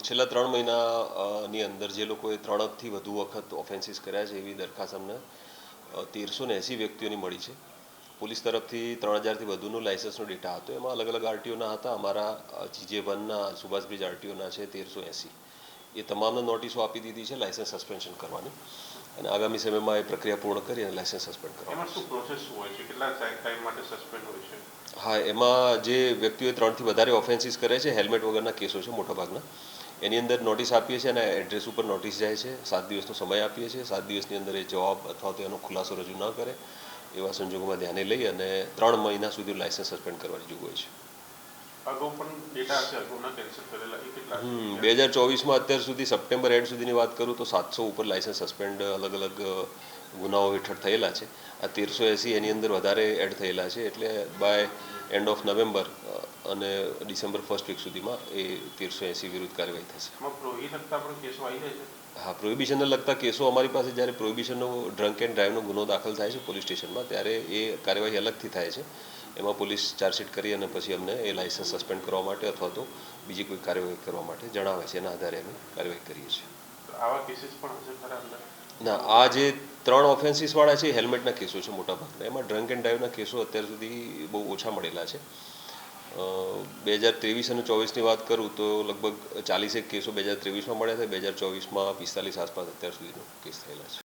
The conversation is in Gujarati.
છેલ્લા 3 મહિનાની અંદર જે લોકોએ 3થી વધુ વખત ઓફેન્સીસ કર્યા છે એવી દરખાસ્ત અમને 1380 વ્યક્તિઓની મળી છે. પોલીસ તરફથી 3000થી વધુનું લાઇસન્સનો ડેટા હતો. એમાં અલગ અલગ આરટીઓના હતા. અમારા GJ1ના સુભાષબ્રિજ આરટીઓના છે 1380. એ તમામને નોટિસો આપી દીધી છે લાઇસન્સ સસ્પેન્શન કરવાની, અને આગામી સમયમાં એ પ્રક્રિયા પૂર્ણ કરી અને લાઇસન્સ સસ્પેન્ડ કરવાનું. એમાં શું પ્રોસેસ હોય છે, કેટલા ટાઈમ માટે સસ્પેન્ડ હોય છે? હા, એમાં જે વ્યક્તિઓએ 3થી વધારે ઓફેન્સીસ કરે છે, હેલ્મેટ વગરના કેસો છે મોટાભાગના, એની અંદર નોટિસ આપીએ છીએ અને એડ્રેસ ઉપર નોટિસ જાય છે. 7 દિવસનો સમય આપીએ છીએ. 7 દિવસની અંદર એ જવાબ અથવા તો એનો ખુલાસો રજૂ ન કરે એવા સંજોગોમાં ધ્યાને લઈ અને 3 મહિના સુધી લાઇસન્સ સસ્પેન્ડ કરવાની જોગવાઈ છે. અગાઉ પણ ડેટા હશે, અગાઉના કેન્સલ કરેલા એ કેટલા છે? 2024માં અત્યાર સુધી સપ્ટેમ્બર એન્ડ સુધીની વાત કરું તો 700 ઉપર લાઇસન્સ સસ્પેન્ડ અલગ અલગ ગુનાઓ હેઠળ થયેલા છે. આ 1380 એની અંદર વધારે એડ થયેલા છે. એટલે બાય એન્ડ ઓફ નવેમ્બર અને ડિસેમ્બર ફર્સ્ટ વીક સુધીમાં એ 1380 વિરુદ્ધ કાર્યવાહી થશે. હા, પ્રોહિબિશનને લગતા કેસો અમારી પાસે જ્યારે પ્રોહિબિશનનો ડ્રંક એન્ડ ડ્રાઈવનો ગુનો દાખલ થાય છે પોલીસ સ્ટેશનમાં, ત્યારે એ કાર્યવાહી અલગથી થાય છે. એમાં પોલીસ ચાર્જશીટ કરી અને પછી અમને એ લાઇસન્સ સસ્પેન્ડ કરવા માટે અથવા તો બીજી કોઈ કાર્યવાહી કરવા માટે જણાવે છે. એના આધારે અમે કાર્યવાહી કરીએ છીએ. આવા કેસીસ પણ હશે ખરા અંદર? ના, આ જે 3 ઓફેન્સીસવાળા છે હેલ્મેટના કેસો છે મોટાભાગના. એમાં ડ્રંક એન્ડ ડ્રાઈવના કેસો અત્યાર સુધી બહુ ઓછા મળેલા છે. 2023 અને 24ની વાત કરું તો લગભગ 40 કેસો 2023માં મળ્યા હતા. 2024માં 45 આસપાસ અત્યાર સુધીનો કેસ થયેલા છે.